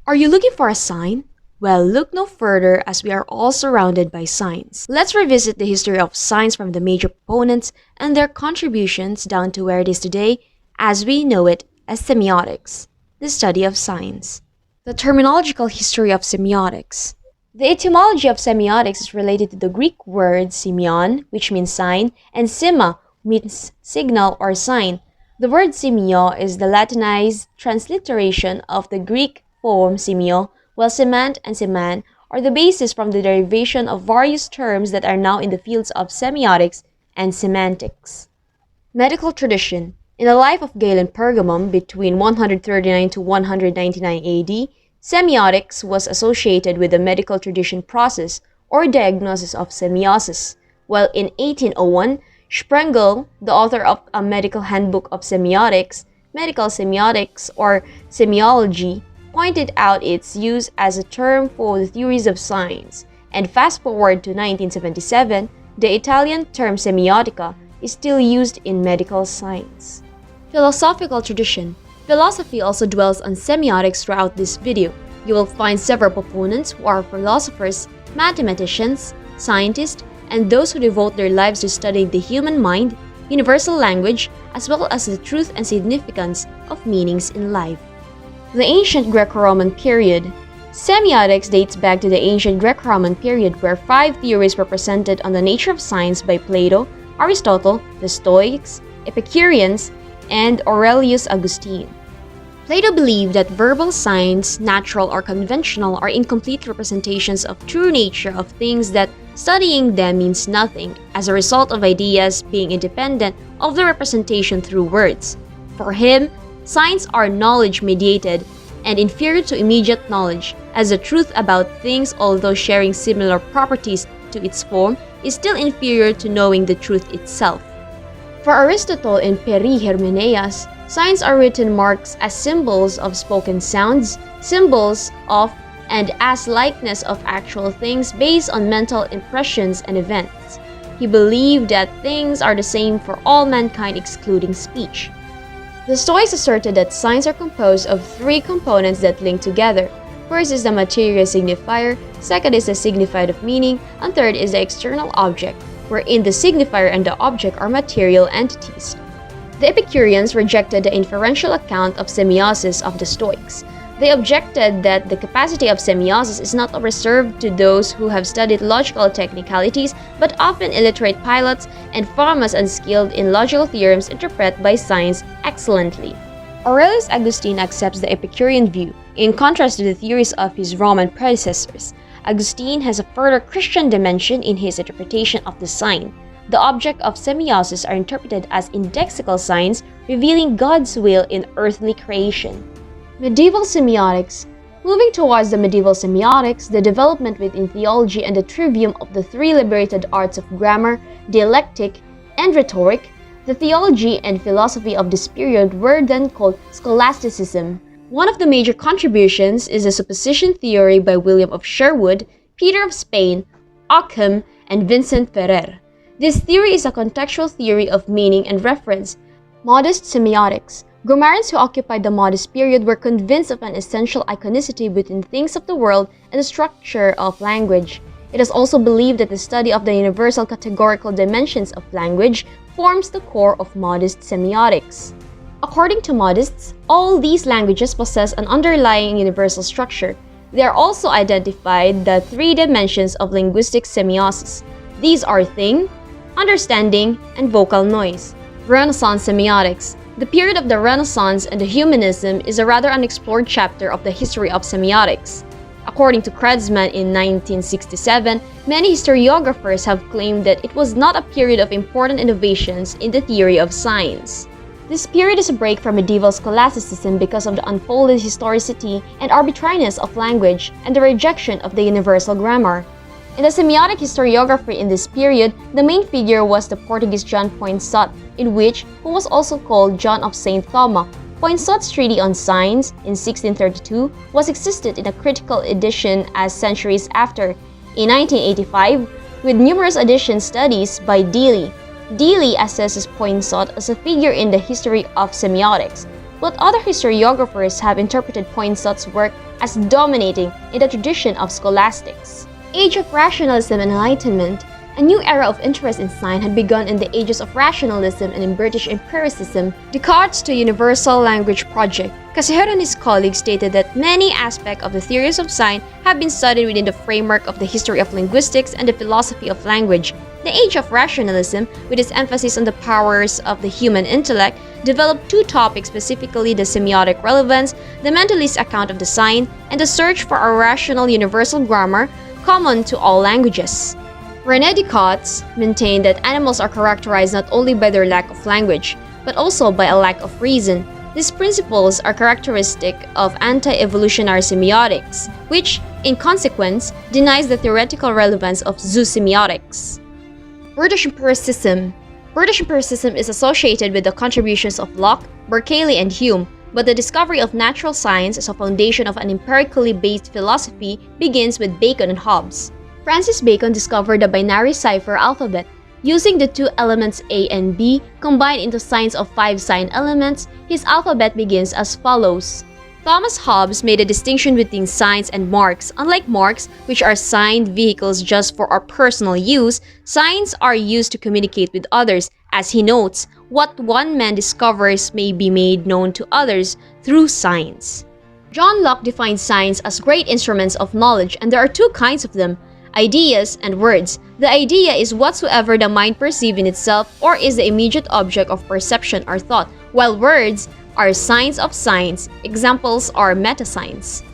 Are you looking for a sign? Well, look no further as we are all surrounded by signs. Let's revisit the history of signs from the major proponents and their contributions down to where it is today as we know it as semiotics, the study of signs. The terminological history of semiotics. The etymology of semiotics is related to the Greek word semeion, which means sign, and sema, means signal or sign. The word semio is the Latinized transliteration of the Greek form semio, while semant and seman are the basis from the derivation of various terms that are now in the fields of semiotics and semantics. Medical tradition. In the life of Galen Pergamum between 139 to 199 AD, semiotics was associated with the medical tradition process or diagnosis of semiosis, while in 1801, Sprengel, the author of a medical handbook of semiotics, medical semiotics or semiology, pointed out its use as a term for the theories of signs, and fast forward to 1977, the Italian term semiotica is still used in medical science. Philosophical tradition. Philosophy also dwells on semiotics throughout this video. You will find several proponents who are philosophers, mathematicians, scientists, and those who devote their lives to studying the human mind, universal language, as well as the truth and significance of meanings in life. The ancient Greco-Roman period. Semiotics dates back to the ancient Greco-Roman period where 5 theories were presented on the nature of science by Plato, Aristotle, the Stoics, Epicureans, and Aurelius Augustine. Plato believed that verbal signs, natural or conventional, are incomplete representations of true nature of things, that studying them means nothing as a result of ideas being independent of the representation through words. For him, signs are knowledge-mediated and inferior to immediate knowledge, as the truth about things, although sharing similar properties to its form, is still inferior to knowing the truth itself. For Aristotle in Peri Hermeneias, signs are written marks as symbols of spoken sounds, symbols of and as likeness of actual things based on mental impressions and events. He believed that things are the same for all mankind excluding speech. The Stoics asserted that signs are composed of 3 components that link together. First is the material signifier, second is the signified of meaning, and third is the external object, wherein the signifier and the object are material entities. The Epicureans rejected the inferential account of semiosis of the Stoics. They objected that the capacity of semiosis is not reserved to those who have studied logical technicalities, but often illiterate pilots and farmers unskilled in logical theorems interpret by signs excellently. Aurelius Augustine accepts the Epicurean view. In contrast to the theories of his Roman predecessors, Augustine has a further Christian dimension in his interpretation of the sign. The object of semiosis are interpreted as indexical signs revealing God's will in earthly creation. Medieval semiotics. Moving towards the medieval semiotics, the development within theology and the trivium of the 3 liberated arts of grammar, dialectic, and rhetoric, the theology and philosophy of this period were then called scholasticism. One of the major contributions is the supposition theory by William of Sherwood, Peter of Spain, Occam, and Vincent Ferrer. This theory is a contextual theory of meaning and reference. Modest semiotics. Grammarians who occupied the modest period were convinced of an essential iconicity between things of the world and the structure of language. It is also believed that the study of the universal categorical dimensions of language forms the core of modest semiotics. According to modists, all these languages possess an underlying universal structure. They are also identified the 3 dimensions of linguistic semiosis. These are thing, understanding, and vocal noise. Renaissance semiotics. The period of the Renaissance and the Humanism is a rather unexplored chapter of the history of semiotics. According to Kreutzmann in 1967, many historiographers have claimed that it was not a period of important innovations in the theory of signs. This period is a break from medieval scholasticism because of the unfolded historicity and arbitrariness of language and the rejection of the universal grammar. In the semiotic historiography in this period, the main figure was the Portuguese John Poinsot, who was also called John of St. Thoma. Poinsot's treatise on signs in 1632 was extant in a critical edition as centuries after. In 1985, with numerous edition studies by Deely. Deely assesses Poinsot as a figure in the history of semiotics, but other historiographers have interpreted Poinsot's work as dominating in the tradition of scholastics. Age of Rationalism and Enlightenment. A new era of interest in science had begun in the ages of rationalism and in British empiricism. Descartes' to Universal Language Project. Casijero and his colleagues stated that many aspects of the theories of science have been studied within the framework of the history of linguistics and the philosophy of language. The age of rationalism, with its emphasis on the powers of the human intellect, developed two topics, specifically the semiotic relevance, the mentalist account of the sign, and the search for a rational universal grammar common to all languages. René Descartes maintained that animals are characterized not only by their lack of language, but also by a lack of reason. These principles are characteristic of anti-evolutionary semiotics, which, in consequence, denies the theoretical relevance of zoosemiotics. British empiricism. British empiricism is associated with the contributions of Locke, Berkeley, and Hume, but the discovery of natural science as a foundation of an empirically based philosophy begins with Bacon and Hobbes. Francis Bacon discovered the binary cipher alphabet. Using the two elements A and B combined into signs of 5 sign elements, his alphabet begins as follows. Thomas Hobbes made a distinction between signs and marks. Unlike marks, which are signed vehicles just for our personal use, signs are used to communicate with others. As he notes, what one man discovers may be made known to others through signs. John Locke defines signs as great instruments of knowledge, and there are two kinds of them: ideas and words. The idea is whatsoever the mind perceives in itself or is the immediate object of perception or thought, while words are signs of signs. Examples are metasigns.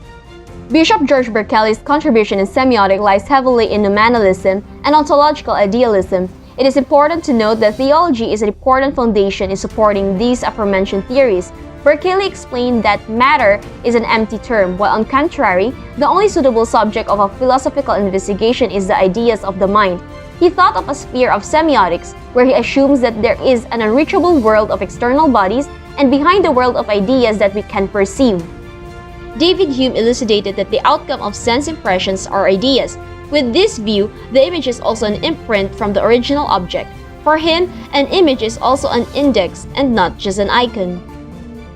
Bishop George Berkeley's contribution in semiotics lies heavily in nominalism and ontological idealism. It is important to note that theology is an important foundation in supporting these aforementioned theories. Berkeley explained that matter is an empty term, while on contrary, the only suitable subject of a philosophical investigation is the ideas of the mind. He thought of a sphere of semiotics, where he assumes that there is an unreachable world of external bodies and behind the world of ideas that we can perceive. David Hume elucidated that the outcome of sense impressions are ideas. With this view, the image is also an imprint from the original object. For him, an image is also an index and not just an icon.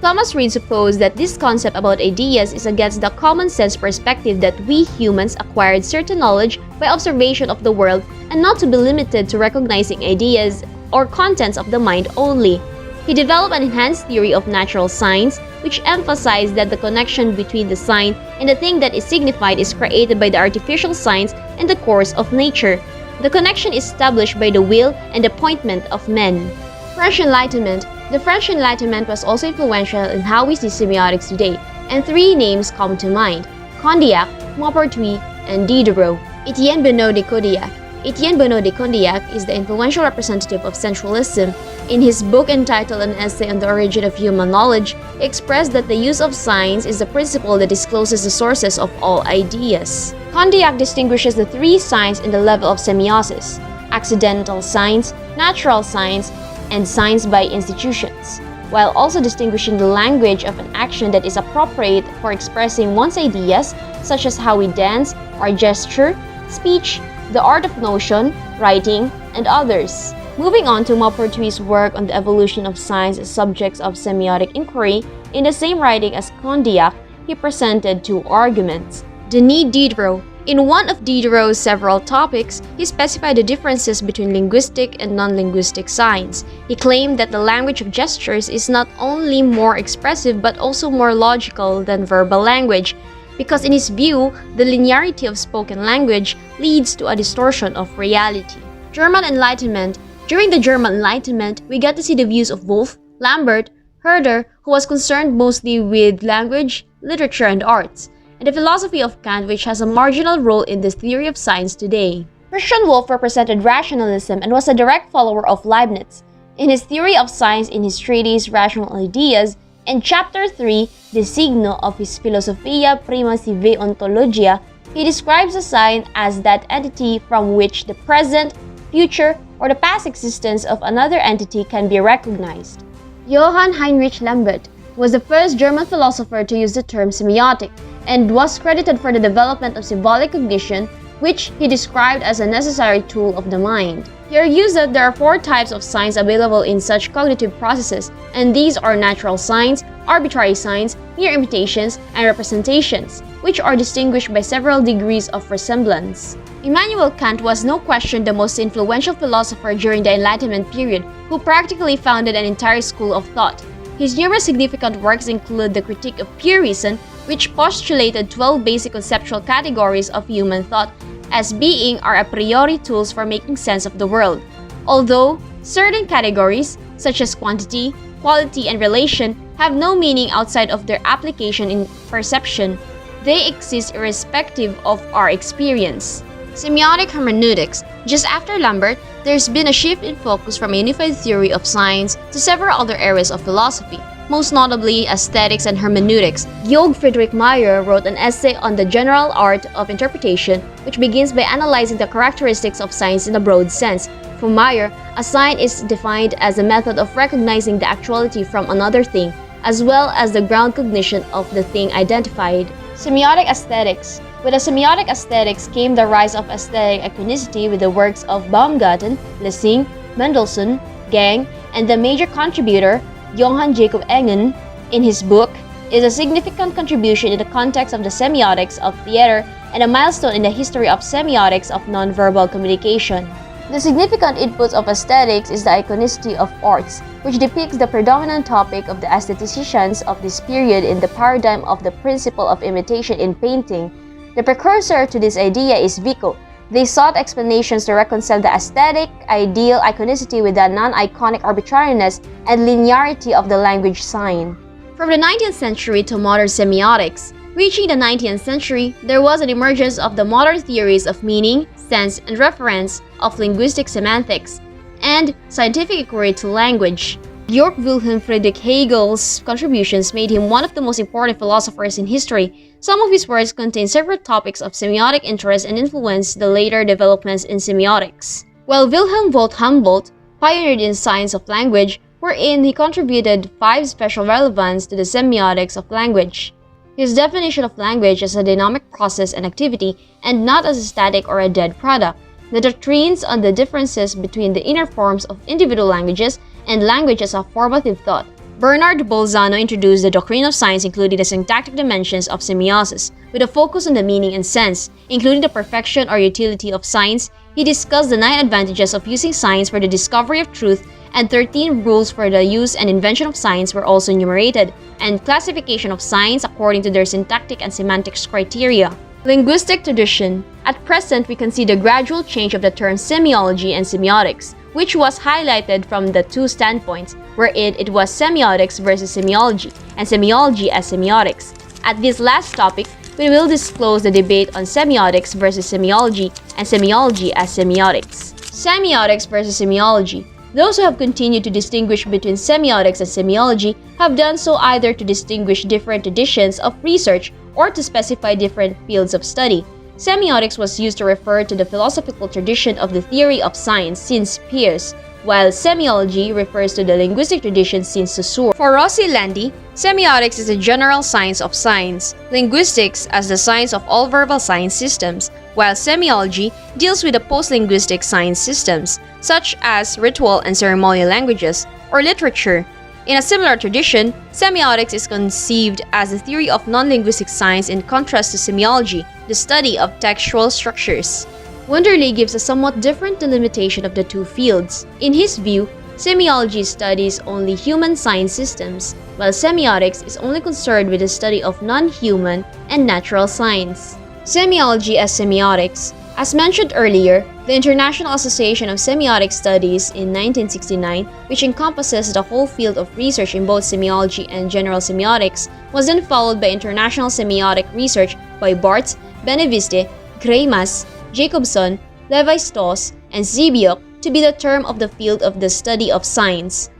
Thomas Reid supposed that this concept about ideas is against the common sense perspective that we humans acquired certain knowledge by observation of the world and not to be limited to recognizing ideas or contents of the mind only. He developed an enhanced theory of natural signs, which emphasized that the connection between the sign and the thing that is signified is created by the artificial signs and the course of nature. The connection is established by the will and appointment of men. French Enlightenment. The French Enlightenment was also influential in how we see semiotics today, and 3 names come to mind: Condillac, Maupertuis, and Diderot. Etienne Benoît de Condillac. Etienne Benoît de Condillac is the influential representative of sensualism. In his book entitled An Essay on the Origin of Human Knowledge, he expressed that the use of signs is the principle that discloses the sources of all ideas. Condillac distinguishes the 3 signs in the level of semiosis: accidental signs, natural signs, and signs by institutions, while also distinguishing the language of an action that is appropriate for expressing one's ideas, such as how we dance, or gesture, speech, the art of notion, writing, and others. Moving on to Maupertuis' work on the evolution of signs as subjects of semiotic inquiry, in the same writing as Condillac, he presented 2 arguments. Denis Diderot. In one of Diderot's several topics, he specified the differences between linguistic and non-linguistic signs. He claimed that the language of gestures is not only more expressive but also more logical than verbal language, because in his view, the linearity of spoken language leads to a distortion of reality. German Enlightenment. During the German Enlightenment, we get to see the views of Wolff, Lambert, Herder, who was concerned mostly with language, literature, and arts, and the philosophy of Kant, which has a marginal role in this theory of science today. Christian Wolff represented rationalism and was a direct follower of Leibniz. In his theory of science in his treatise Rational Ideas, in chapter 3, De Signo of his Philosophia Prima Sive Ontologia, he describes a sign as that entity from which the present, future, or the past existence of another entity can be recognized. Johann Heinrich Lambert was the first German philosopher to use the term semiotic, and was credited for the development of symbolic cognition, which he described as a necessary tool of the mind. He argues that there are 4 types of signs available in such cognitive processes, and these are natural signs, arbitrary signs, mere imitations, and representations, which are distinguished by several degrees of resemblance. Immanuel Kant was no question the most influential philosopher during the Enlightenment period, who practically founded an entire school of thought. His numerous significant works include the Critique of Pure Reason, which postulated 12 basic conceptual categories of human thought as being our a priori tools for making sense of the world. Although certain categories, such as quantity, quality, and relation, have no meaning outside of their application in perception, they exist irrespective of our experience. Semiotic hermeneutics. Just after Lambert, there's been a shift in focus from a unified theory of science to several other areas of philosophy, most notably aesthetics and hermeneutics. Georg Friedrich Meyer wrote an essay on the general art of interpretation, which begins by analyzing the characteristics of science in a broad sense. For Meyer, a sign is defined as a method of recognizing the actuality from another thing, as well as the ground cognition of the thing identified. Semiotic aesthetics. With the semiotic aesthetics came the rise of aesthetic iconicity with the works of Baumgarten, Lessing, Mendelssohn, Gang, and the major contributor, Johann Jacob Engen, in his book, is a significant contribution in the context of the semiotics of theater and a milestone in the history of semiotics of nonverbal communication. The significant input of aesthetics is the iconicity of arts, which depicts the predominant topic of the aestheticians of this period in the paradigm of the principle of imitation in painting. The precursor to this idea is Vico. They sought explanations to reconcile the aesthetic, ideal iconicity with the non-iconic arbitrariness and linearity of the language sign. From the 19th century to modern semiotics, reaching the 19th century, there was an emergence of the modern theories of meaning, sense, and reference, of linguistic semantics, and scientific inquiry to language. Georg Wilhelm Friedrich Hegel's contributions made him one of the most important philosophers in history. Some of his works contain several topics of semiotic interest and influenced the later developments in semiotics. While Wilhelm von Humboldt pioneered in science of language, wherein he contributed 5 special relevance to the semiotics of language. His definition of language as a dynamic process and activity, and not as a static or a dead product. The doctrines on the differences between the inner forms of individual languages and language as a formative thought. Bernard Bolzano introduced the doctrine of signs, including the syntactic dimensions of semiosis, with a focus on the meaning and sense, including the perfection or utility of signs. He discussed the 9 advantages of using signs for the discovery of truth, and 13 rules for the use and invention of signs were also enumerated, and classification of signs according to their syntactic and semantics criteria. Linguistic tradition. At present, we can see the gradual change of the terms semiology and semiotics, which was highlighted from the 2 standpoints, wherein it was semiotics versus semiology, and semiology as semiotics. At this last topic, we will disclose the debate on semiotics versus semiology, and semiology as semiotics. Semiotics versus semiology. Those who have continued to distinguish between semiotics and semiology have done so either to distinguish different traditions of research or to specify different fields of study. Semiotics was used to refer to the philosophical tradition of the theory of science since Peirce, while semiology refers to the linguistic tradition since Saussure. For Rossi Landi, semiotics is the general science of signs, linguistics as the science of all verbal sign systems, while semiology deals with the post-linguistic science systems, such as ritual and ceremonial languages, or literature. In a similar tradition, semiotics is conceived as a theory of non-linguistic science in contrast to semiology, the study of textual structures. Wunderlich gives a somewhat different delimitation of the 2 fields. In his view, semiology studies only human sign systems, while semiotics is only concerned with the study of non-human and natural signs. Semiology as semiotics. As mentioned earlier, the International Association of Semiotic Studies in 1969, which encompasses the whole field of research in both semiology and general semiotics, was then followed by international semiotic research by Barthes, Benveniste, Greimas, Jacobson, Levi-Strauss, and Zebiuk to be the term of the field of the study of signs.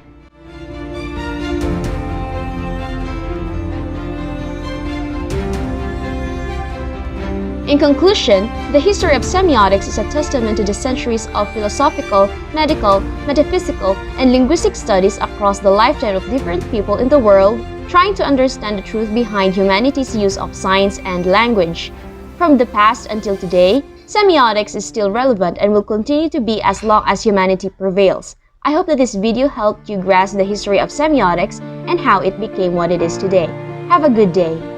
In conclusion, the history of semiotics is a testament to the centuries of philosophical, medical, metaphysical, and linguistic studies across the lifetime of different people in the world, trying to understand the truth behind humanity's use of science and language. From the past until today, Semiotics is still relevant and will continue to be as long as humanity prevails. I hope that this video helped you grasp the history of semiotics and how it became what it is today. Have a good day.